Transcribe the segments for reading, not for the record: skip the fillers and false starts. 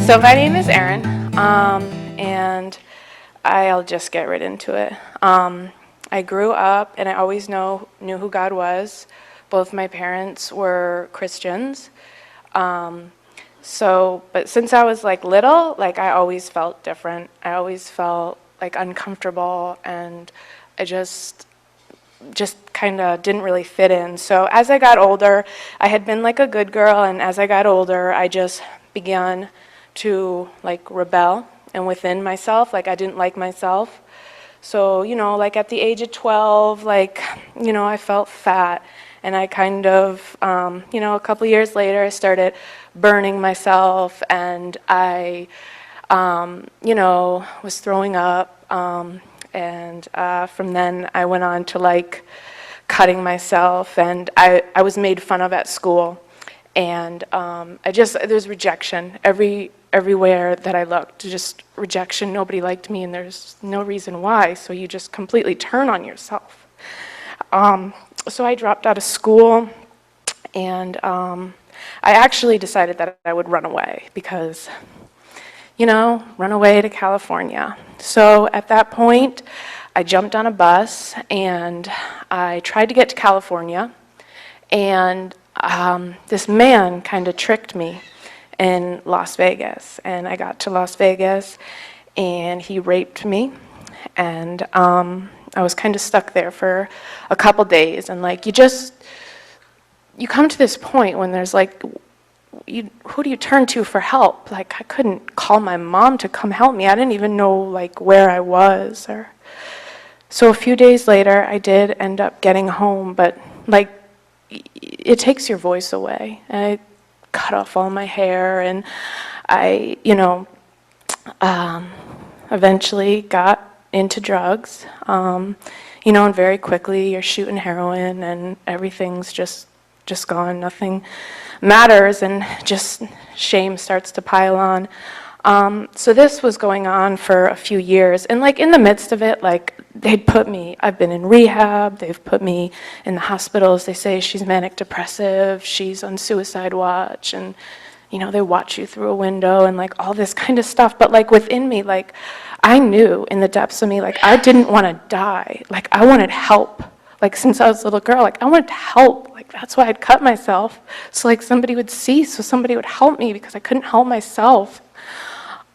So my name is Erin, and I'll just get right into it. I grew up, and I always knew who God was. Both my parents were Christians. But since I was little, I always felt different. I always felt uncomfortable, and I just kind of didn't really fit in. So as I got older, I had been a good girl, and as I got older, I just began to rebel and within myself. I didn't like myself. So, at the age of 12, I felt fat, and I kind of, a couple years later, I started burning myself, and I, was throwing up, and from then I went on to cutting myself, and I was made fun of at school, and there's rejection everywhere that I looked, just rejection. Nobody liked me, and there's no reason why, so you just completely turn on yourself. So I dropped out of school, and I actually decided that I would run away because, run away to California. So at that point, I jumped on a bus, and I tried to get to California, and this man kind of tricked me in Las Vegas, and I got to Las Vegas, and he raped me, and I was kind of stuck there for a couple days, and you come to this point when there's who do you turn to for help? I couldn't call my mom to come help me. I didn't even know where I was, so a few days later, I did end up getting home, but it takes your voice away. And I cut off all my hair, and I, eventually got into drugs, and very quickly you're shooting heroin, and everything's just gone. Nothing matters, and just shame starts to pile on. So this was going on for a few years, and in the midst of it, I've been in rehab, they've put me in the hospitals, they say she's manic depressive, she's on suicide watch, and they watch you through a window, and all this kind of stuff, but within me, I knew in the depths of me, I didn't want to die, I wanted help, since I was a little girl, I wanted help, that's why I'd cut myself, so somebody would see, so somebody would help me, because I couldn't help myself.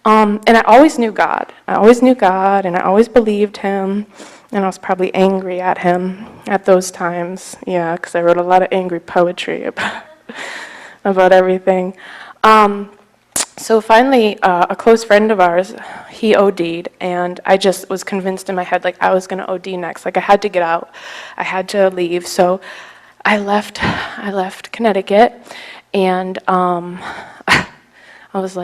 And I always knew God. And I always believed him, and I was probably angry at him at those times. Yeah, because I wrote a lot of angry poetry about everything. So finally, a close friend of ours, he OD'd, and I just was convinced in my head, I was going to OD next. I had to get out. I had to leave. So I left Connecticut, and I was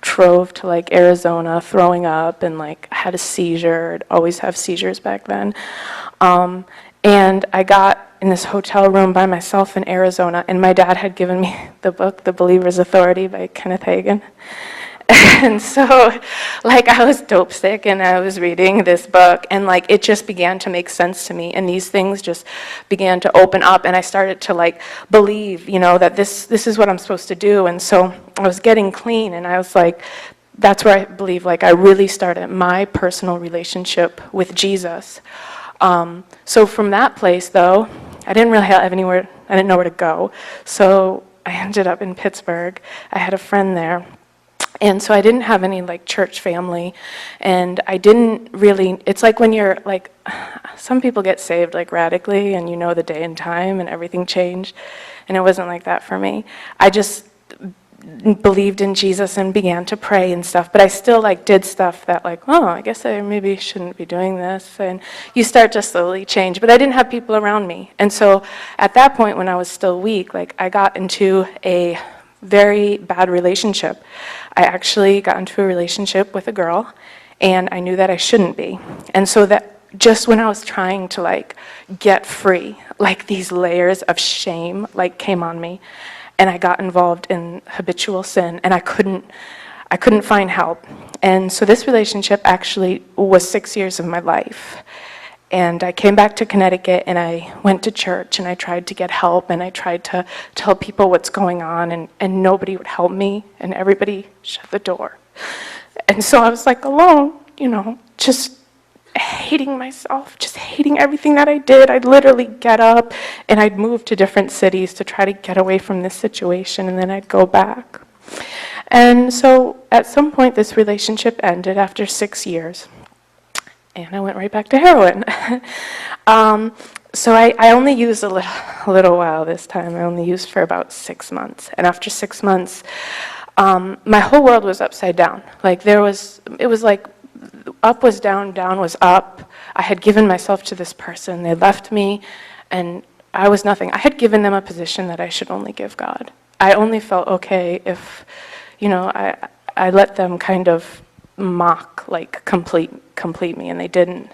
drove to Arizona throwing up, and I had a seizure. I'd always have seizures back then. And I got in this hotel room by myself in Arizona, and my dad had given me the book, The Believer's Authority by Kenneth Hagin. And so, I was dope sick, and I was reading this book, and, it just began to make sense to me, and these things just began to open up, and I started to, believe, that this is what I'm supposed to do, and so I was getting clean, and I was that's where I believe, I really started my personal relationship with Jesus. So from that place, though, I didn't really have anywhere, I didn't know where to go, so I ended up in Pittsburgh. I had a friend there. And so I didn't have any church family, and I didn't really, it's when you're some people get saved radically, and the day and time and everything changed, and it wasn't like that for me. I just believed in Jesus and began to pray and stuff, but I still did stuff that I guess I maybe shouldn't be doing this, and you start to slowly change, but I didn't have people around me. And so at that point, when I was still weak, I got into a very bad relationship. I actually got into a relationship with a girl, and I knew that I shouldn't be. And so that just when I was trying to get free, these layers of shame came on me, and I got involved in habitual sin, and I couldn't find help. And so this relationship actually was 6 years of my life. And I came back to Connecticut, and I went to church, and I tried to get help, and I tried to tell people what's going on, and nobody would help me, and everybody shut the door. And so I was like alone, just hating myself, just hating everything that I did. I'd literally get up, and I'd move to different cities to try to get away from this situation, and then I'd go back. And so at some point, this relationship ended after 6 years. And I went right back to heroin. So I only used a little while this time. I only used for about 6 months. And after 6 months, my whole world was upside down. It was like up was down, down was up. I had given myself to this person. They left me, and I was nothing. I had given them a position that I should only give God. I only felt okay if, I let them kind of mock, like complete me, and they didn't.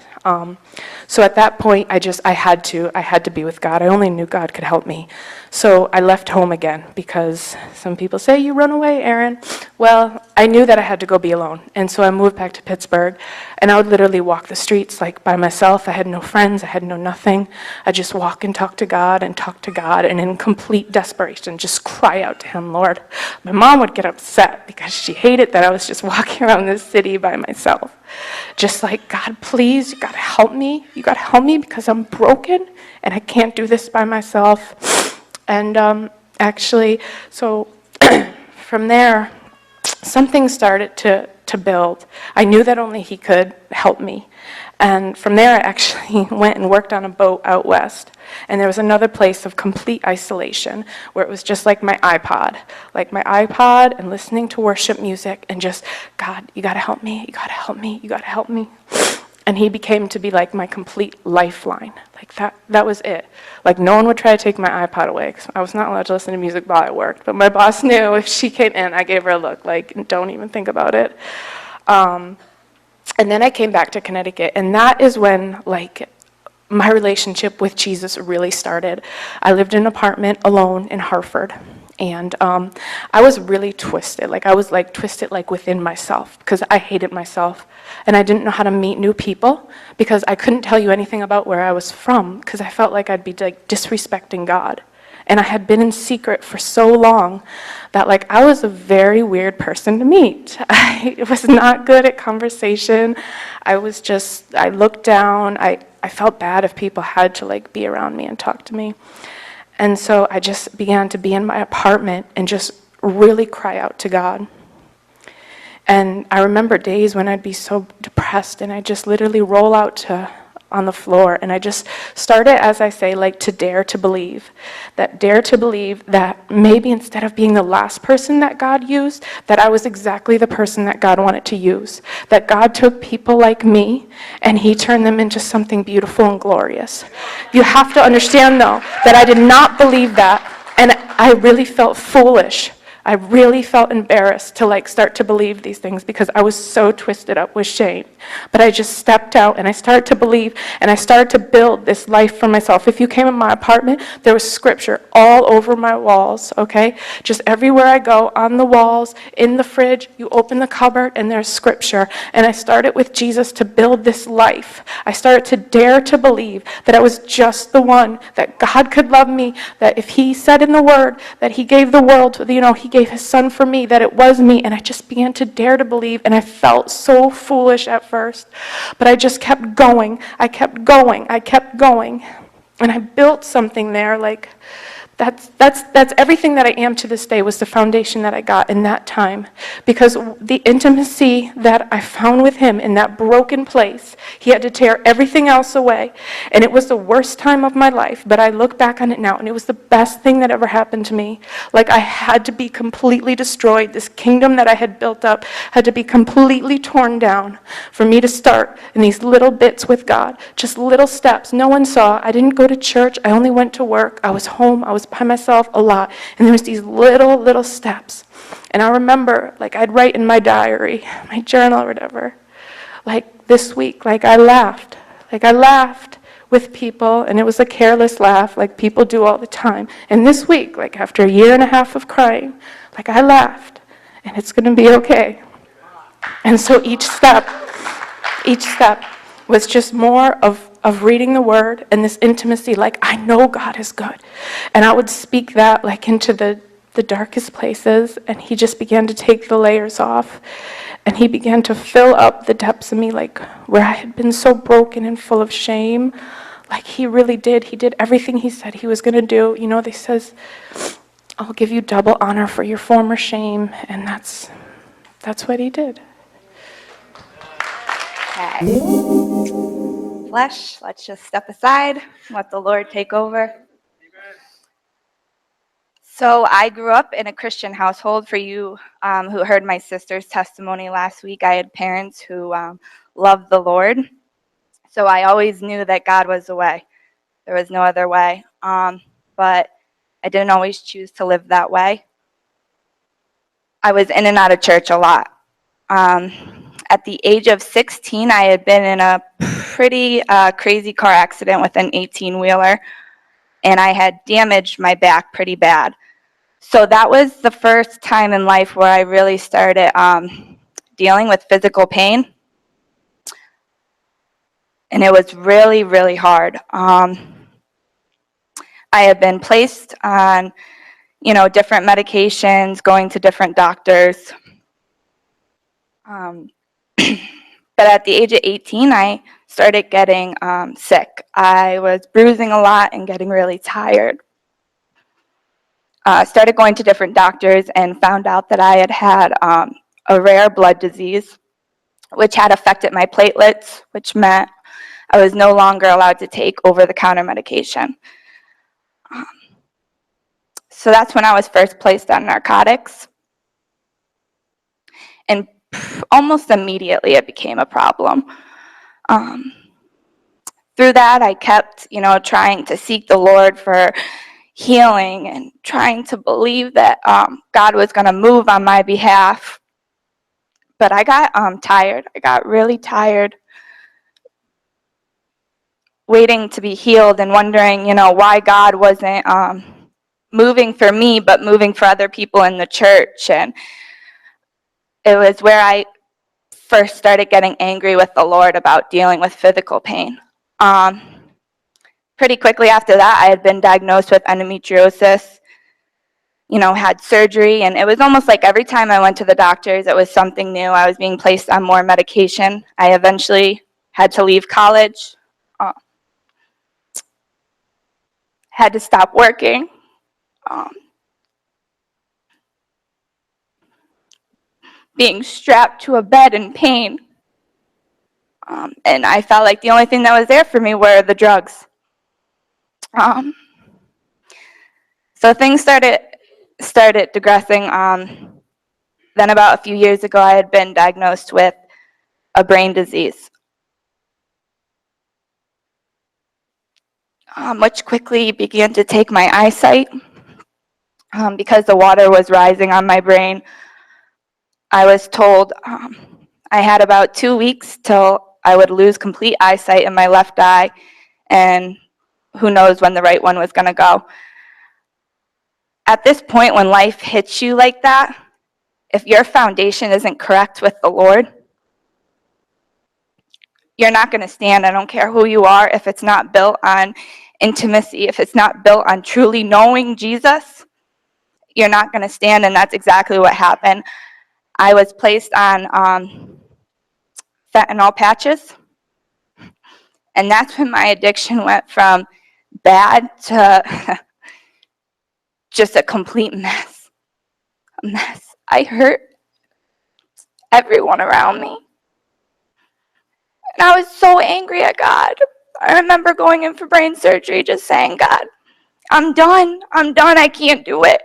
So at that point, I had to be with God. I only knew God could help me. So I left home again, because some people say, you run away, Erin. Well, I knew that I had to go be alone. And so I moved back to Pittsburgh, and I would literally walk the streets like by myself. I had no friends, I had no nothing. I just walk and talk to God, and in complete desperation, just cry out to him, Lord. My mom would get upset because she hated that I was just walking around this city by myself. Just like, God, please, you gotta help me. You gotta help me because I'm broken and I can't do this by myself. And actually, so from there, something started to build. I knew that only he could help me. And from there, I actually went and worked on a boat out west. And there was another place of complete isolation where it was just like my iPod and listening to worship music and just, God, you gotta help me, you gotta help me, you gotta help me. And he became to be like my complete lifeline. Like that was it. Like no one would try to take my iPod away, 'cause I was not allowed to listen to music while I worked. But my boss knew if she came in, I gave her a look, like, don't even think about it. And then I came back to Connecticut, and that is when, like, my relationship with Jesus really started. I lived in an apartment alone in Hartford, and I was really twisted. Like, I was, like, twisted, like, within myself, because I hated myself, and I didn't know how to meet new people, because I couldn't tell you anything about where I was from, because I felt like I'd be, like, disrespecting God. And I had been in secret for so long that, like, I was a very weird person to meet. I was not good at conversation. I looked down. I felt bad if people had to, like, be around me and talk to me. And so I just began to be in my apartment and just really cry out to God. And I remember days when I'd be so depressed, and I'd just literally roll out on the floor, and I just started, as I say, like, to dare to believe that maybe instead of being the last person that God used, that I was exactly the person that God wanted to use, that God took people like me and he turned them into something beautiful and glorious. You have to understand, though, that I did not believe that, and I really felt foolish. I really felt embarrassed to, like, start to believe these things, because I was so twisted up with shame. But I just stepped out, and I started to believe, and I started to build this life for myself. If you came in my apartment, there was scripture all over my walls, okay? Just everywhere I go, on the walls, in the fridge, you open the cupboard, and there's scripture. And I started with Jesus to build this life. I started to dare to believe that I was just the one, that God could love me, that if he said in the word that he gave the world, he gave his son for me, that it was me. And I just began to dare to believe, and I felt so foolish at first, but I just kept going. I kept going. And I built something there. Like, that's everything that I am to this day, was the foundation that I got in that time. Because the intimacy that I found with him in that broken place, he had to tear everything else away. And it was the worst time of my life, but I look back on it now, and it was the best thing that ever happened to me. Like, I had to be completely destroyed. This kingdom that I had built up had to be completely torn down for me to start in these little bits with God. Just little steps. No one saw. I didn't go to church. I only went to work. I was home. I was by myself a lot, and there was these little steps. And I remember, like, I'd write in my diary, my journal or whatever, like, this week, like, I laughed with people, and it was a careless laugh, like people do all the time. And this week, like, after a year and a half of crying, like, I laughed, and it's going to be okay. And so each step was just more of of reading the word and this intimacy, like, I know God is good. And I would speak that like into the darkest places, and he just began to take the layers off, and he began to fill up the depths of me, like where I had been so broken and full of shame. Like he really did. He did everything he said he was going to do. You know, they says, I'll give you double honor for your former shame, and that's what he did. Okay. Flesh, let's just step aside, let the Lord take over. So I grew up in a Christian household. For you who heard my sister's testimony last week, I had parents who loved the Lord. So I always knew that God was the way. There was no other way. But I didn't always choose to live that way. I was in and out of church a lot. At the age of 16, I had been in a pretty crazy car accident with an 18-wheeler, and I had damaged my back pretty bad. So that was the first time in life where I really started dealing with physical pain, and it was really, really hard. I had been placed on, different medications, going to different doctors. But at the age of 18, I started getting sick. I was bruising a lot and getting really tired. Started going to different doctors and found out that I had a rare blood disease, which had affected my platelets, which meant I was no longer allowed to take over-the-counter medication. So that's when I was first placed on narcotics. And almost immediately it became a problem. Through that, I kept, trying to seek the Lord for healing and trying to believe that God was going to move on my behalf. But I got tired. I got really tired waiting to be healed and wondering, why God wasn't moving for me, but moving for other people in the church. And it was where I first started getting angry with the Lord about dealing with physical pain. Pretty quickly after that, I had been diagnosed with endometriosis, had surgery, and it was almost like every time I went to the doctors, it was something new. I was being placed on more medication. I eventually had to leave college, had to stop working. Being strapped to a bed in pain. And I felt like the only thing that was there for me were the drugs. So things started digressing. Then about a few years ago, I had been diagnosed with a brain disease, which quickly began to take my eyesight. Because the water was rising on my brain, I was told I had about 2 weeks till I would lose complete eyesight in my left eye, and who knows when the right one was going to go. At this point, when life hits you like that, if your foundation isn't correct with the Lord, you're not going to stand. I don't care who you are. If it's not built on intimacy, if it's not built on truly knowing Jesus, you're not going to stand, and that's exactly what happened. I was placed on fentanyl patches, and that's when my addiction went from bad to just a complete mess. A mess. I hurt everyone around me. And I was so angry at God. I remember going in for brain surgery just saying, God, I'm done. I can't do it.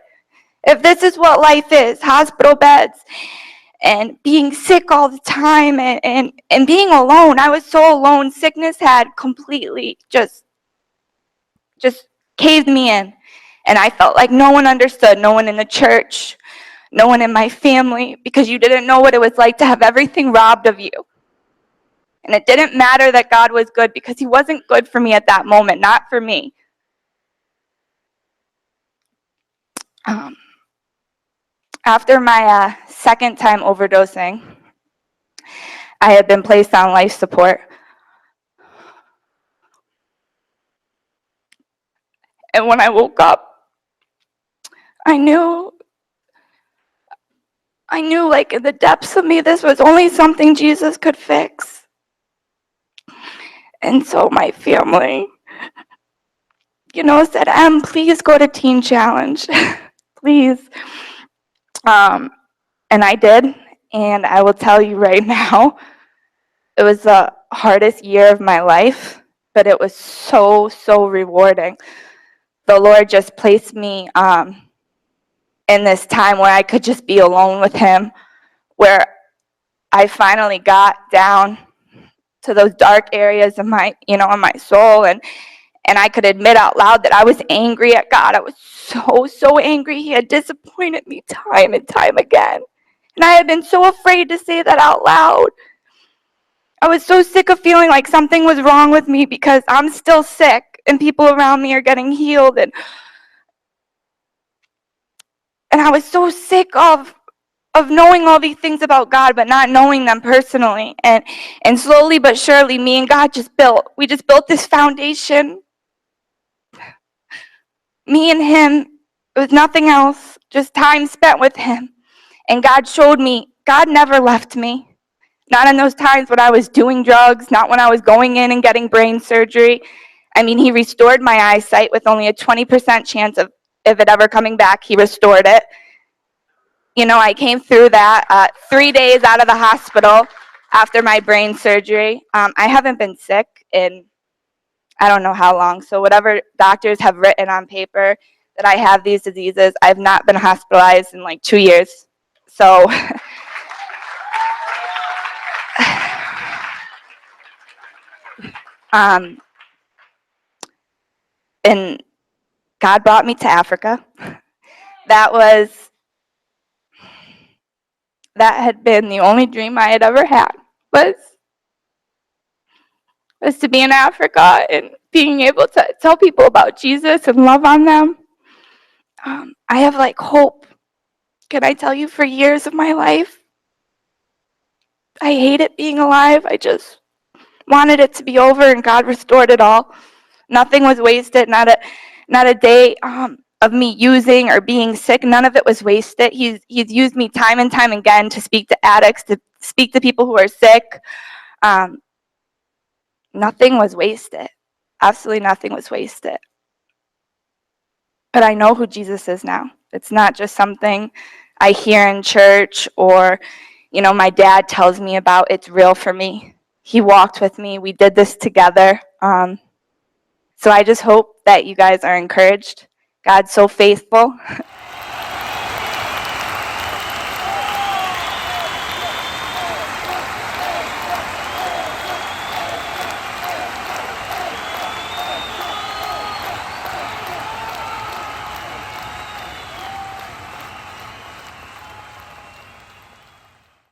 If this is what life is, hospital beds and being sick all the time and being alone. I was so alone. Sickness had completely just caved me in. And I felt like no one understood, no one in the church, no one in my family, because you didn't know what it was like to have everything robbed of you. And it didn't matter that God was good, because he wasn't good for me at that moment, not for me. After my second time overdosing, I had been placed on life support. And when I woke up, I knew like in the depths of me, this was only something Jesus could fix. And so my family, said, please go to Teen Challenge. Please. And I did. And I will tell you right now, it was the hardest year of my life, but it was so, so rewarding. The Lord just placed me in this time where I could just be alone with him, where I finally got down to those dark areas of my, in my soul, and I could admit out loud that I was angry at God. I was so, so angry. He had disappointed me time and time again. And I had been so afraid to say that out loud. I was so sick of feeling like something was wrong with me because I'm still sick and people around me are getting healed. And I was so sick of knowing all these things about God but not knowing them personally. And slowly but surely, me and God we just built this foundation. Me and him, it was nothing else, just time spent with him. And God showed me, God never left me. Not in those times when I was doing drugs, not when I was going in and getting brain surgery. I mean, he restored my eyesight with only a 20% chance of if it ever coming back. He restored it. I came through that 3 days out of the hospital after my brain surgery. I haven't been sick in I don't know how long. So whatever doctors have written on paper that I have these diseases, I've not been hospitalized in like 2 years. So and God brought me to Africa. That had been the only dream I had ever had, was to be in Africa and being able to tell people about Jesus and love on them. I have like hope. Can I tell you, for years of my life, I hated being alive. I just wanted it to be over, and God restored it all. Nothing was wasted, not a day of me using or being sick. None of it was wasted. He's used me time and time again to speak to addicts, to speak to people who are sick. Nothing was wasted. Absolutely nothing was wasted. But I know who Jesus is now. It's not just something I hear in church or, my dad tells me about. It's real for me. He walked with me. We did this together. So I just hope that you guys are encouraged. God's so faithful.